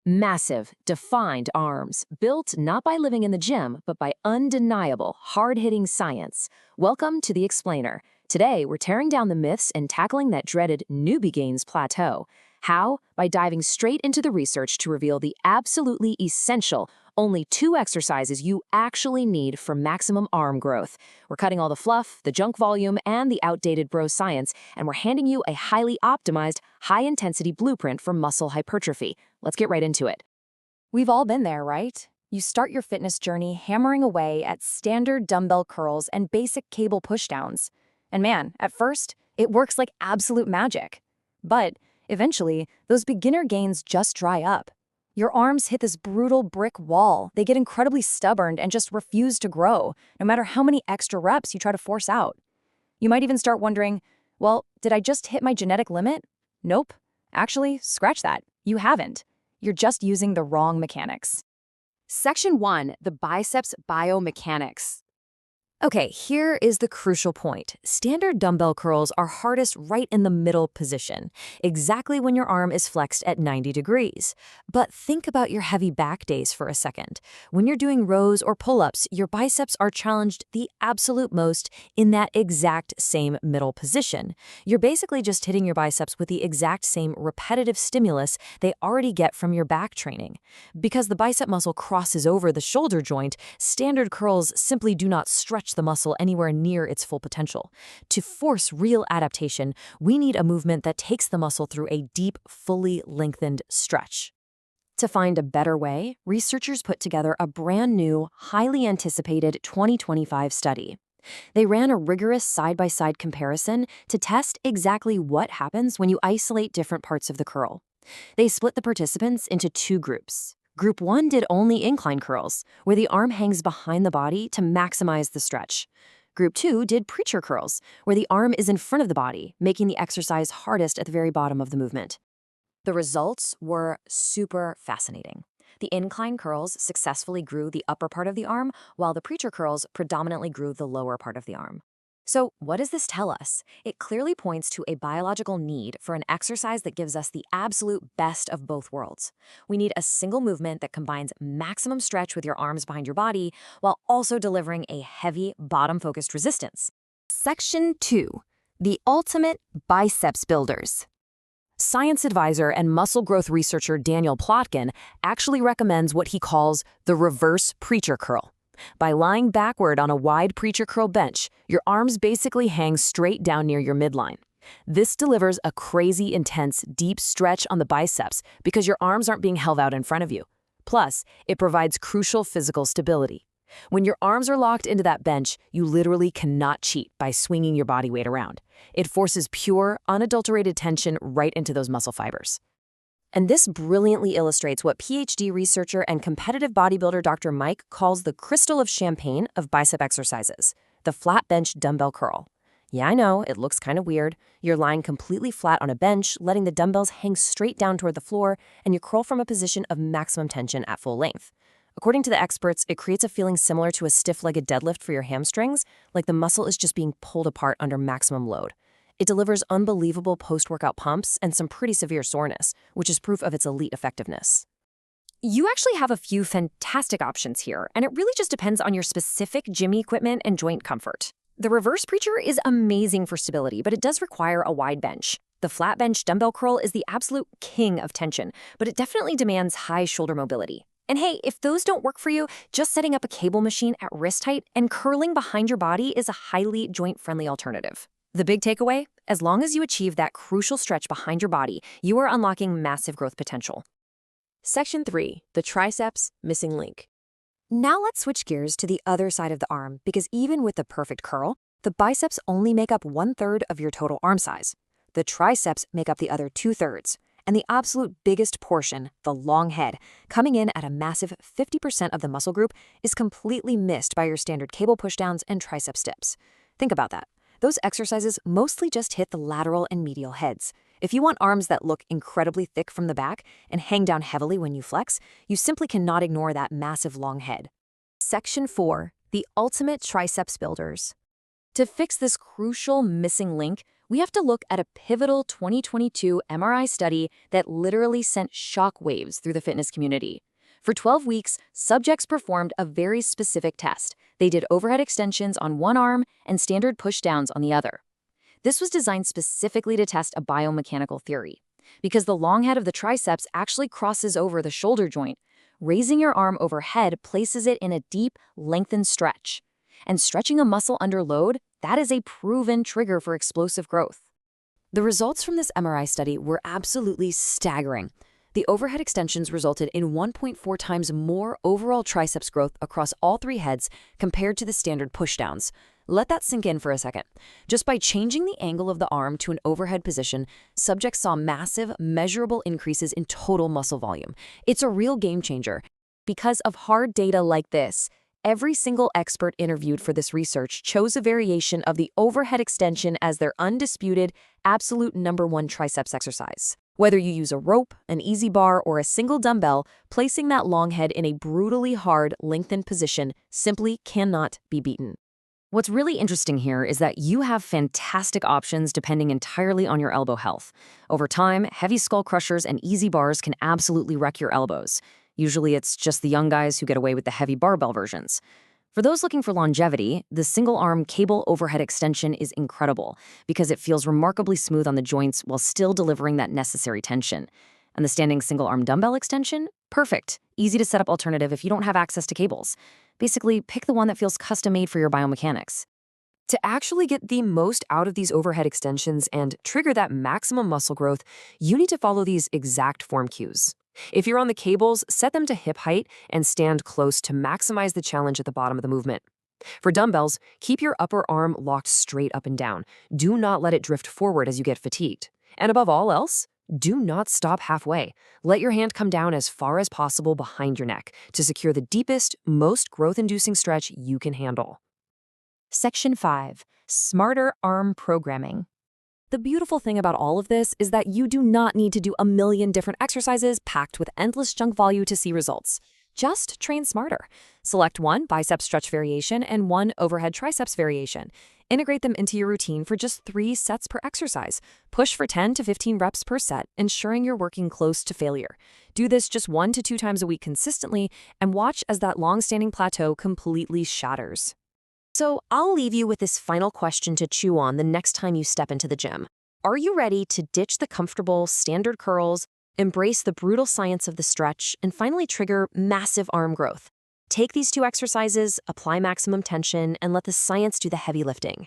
Massive, defined arms, built not by living in the gym, but by undeniable, hard-hitting science. Welcome to The Explainer. Today, we're tearing down the myths and tackling that dreaded newbie gains plateau. How? By diving straight into the research to reveal the absolutely essential, only 2 exercises you actually need for maximum arm growth. We're cutting all the fluff, the junk volume, and the outdated bro science, and we're handing you a highly optimized, high-intensity blueprint for muscle hypertrophy. Let's get right into it. We've all been there, right? You start your fitness journey hammering away at standard dumbbell curls and basic cable pushdowns. And man, at first, it works like absolute magic. But eventually, those beginner gains just dry up. Your arms hit this brutal brick wall. They get incredibly stubborn and just refuse to grow, no matter how many extra reps you try to force out. You might even start wondering, well, did I just hit my genetic limit? Nope. Actually, scratch that. You haven't. You're just using the wrong mechanics. Section 1, the biceps biomechanics. Okay, here is the crucial point. Standard dumbbell curls are hardest right in the middle position, exactly when your arm is flexed at 90 degrees. But think about your heavy back days for a second. When you're doing rows or pull-ups, your biceps are challenged the absolute most in that exact same middle position. You're basically just hitting your biceps with the exact same repetitive stimulus they already get from your back training. Because the bicep muscle crosses over the shoulder joint, standard curls simply do not stretch the muscle anywhere near its full potential. To force real adaptation, we need a movement that takes the muscle through a deep, fully lengthened stretch. To find a better way, researchers put together a brand new, highly anticipated 2025 study. They ran a rigorous side-by-side comparison to test exactly what happens when you isolate different parts of the curl. They split the participants into 2 groups. Group 1 did only incline curls, where the arm hangs behind the body to maximize the stretch. Group 2 did preacher curls, where the arm is in front of the body, making the exercise hardest at the very bottom of the movement. The results were super fascinating. The incline curls successfully grew the upper part of the arm, while the preacher curls predominantly grew the lower part of the arm. So what does this tell us? It clearly points to a biological need for an exercise that gives us the absolute best of both worlds. We need a single movement that combines maximum stretch with your arms behind your body while also delivering a heavy, bottom-focused resistance. Section 2. The ultimate biceps builders. Science advisor and muscle growth researcher Daniel Plotkin actually recommends what he calls the reverse preacher curl. By lying backward on a wide preacher curl bench, your arms basically hang straight down near your midline. This delivers a crazy intense, deep stretch on the biceps because your arms aren't being held out in front of you. Plus, it provides crucial physical stability. When your arms are locked into that bench, you literally cannot cheat by swinging your body weight around. It forces pure, unadulterated tension right into those muscle fibers. And this brilliantly illustrates what PhD researcher and competitive bodybuilder Dr. Mike calls the crystal of champagne of bicep exercises, the flat bench dumbbell curl. Yeah, I know, it looks kind of weird. You're lying completely flat on a bench, letting the dumbbells hang straight down toward the floor, and you curl from a position of maximum tension at full length. According to the experts, it creates a feeling similar to a stiff-legged deadlift for your hamstrings, like the muscle is just being pulled apart under maximum load. It delivers unbelievable post-workout pumps and some pretty severe soreness, which is proof of its elite effectiveness. You actually have a few fantastic options here, and it really just depends on your specific gym equipment and joint comfort. The reverse preacher is amazing for stability, but it does require a wide bench. The flat bench dumbbell curl is the absolute king of tension, but it definitely demands high shoulder mobility. And hey, if those don't work for you, just setting up a cable machine at wrist height and curling behind your body is a highly joint-friendly alternative. The big takeaway? As long as you achieve that crucial stretch behind your body, you are unlocking massive growth potential. Section 3. The triceps missing link. Now let's switch gears to the other side of the arm, because even with the perfect curl, the biceps only make up 1/3 of your total arm size. The triceps make up the other 2/3. And the absolute biggest portion, the long head, coming in at a massive 50% of the muscle group, is completely missed by your standard cable pushdowns and tricep dips. Think about that. Those exercises mostly just hit the lateral and medial heads. If you want arms that look incredibly thick from the back and hang down heavily when you flex, you simply cannot ignore that massive long head. Section 4. The ultimate triceps builders. To fix this crucial missing link, We have to look at a pivotal 2022 MRI study that literally sent shockwaves through the fitness community. For 12 weeks, subjects performed a very specific test. They did overhead extensions on one arm and standard pushdowns on the other. This was designed specifically to test a biomechanical theory. Because the long head of the triceps actually crosses over the shoulder joint, raising your arm overhead places it in a deep, lengthened stretch. And stretching a muscle under load, that is a proven trigger for explosive growth. The results from this MRI study were absolutely staggering. The overhead extensions resulted in 1.4 times more overall triceps growth across all three heads compared to the standard pushdowns. Let that sink in for a second. Just by changing the angle of the arm to an overhead position, subjects saw massive, measurable increases in total muscle volume. It's a real game changer. Because of hard data like this, every single expert interviewed for this research chose a variation of the overhead extension as their undisputed, absolute #1 triceps exercise. Whether you use a rope, an easy bar, or a single dumbbell, placing that long head in a brutally hard, lengthened position simply cannot be beaten. What's really interesting here is that you have fantastic options depending entirely on your elbow health. Over time, heavy skull crushers and easy bars can absolutely wreck your elbows. Usually it's just the young guys who get away with the heavy barbell versions. For those looking for longevity, the single-arm cable overhead extension is incredible because it feels remarkably smooth on the joints while still delivering that necessary tension. And the standing single-arm dumbbell extension? Perfect. Easy to set up alternative if you don't have access to cables. Basically, pick the one that feels custom-made for your biomechanics. To actually get the most out of these overhead extensions and trigger that maximum muscle growth, you need to follow these exact form cues. If you're on the cables, set them to hip height and stand close to maximize the challenge at the bottom of the movement. For dumbbells, keep your upper arm locked straight up and down. Do not let it drift forward as you get fatigued. And above all else, do not stop halfway. Let your hand come down as far as possible behind your neck to secure the deepest, most growth-inducing stretch you can handle. Section 5. Smarter Arm Programming. The beautiful thing about all of this is that you do not need to do a million different exercises packed with endless junk volume to see results. Just train smarter. Select one bicep stretch variation and one overhead triceps variation. Integrate them into your routine for just 3 sets per exercise. Push for 10 to 15 reps per set, ensuring you're working close to failure. Do this just 1 to 2 times a week consistently, and watch as that long-standing plateau completely shatters. So I'll leave you with this final question to chew on the next time you step into the gym. Are you ready to ditch the comfortable, standard curls, embrace the brutal science of the stretch, and finally trigger massive arm growth? Take these 2 exercises, apply maximum tension, and let the science do the heavy lifting.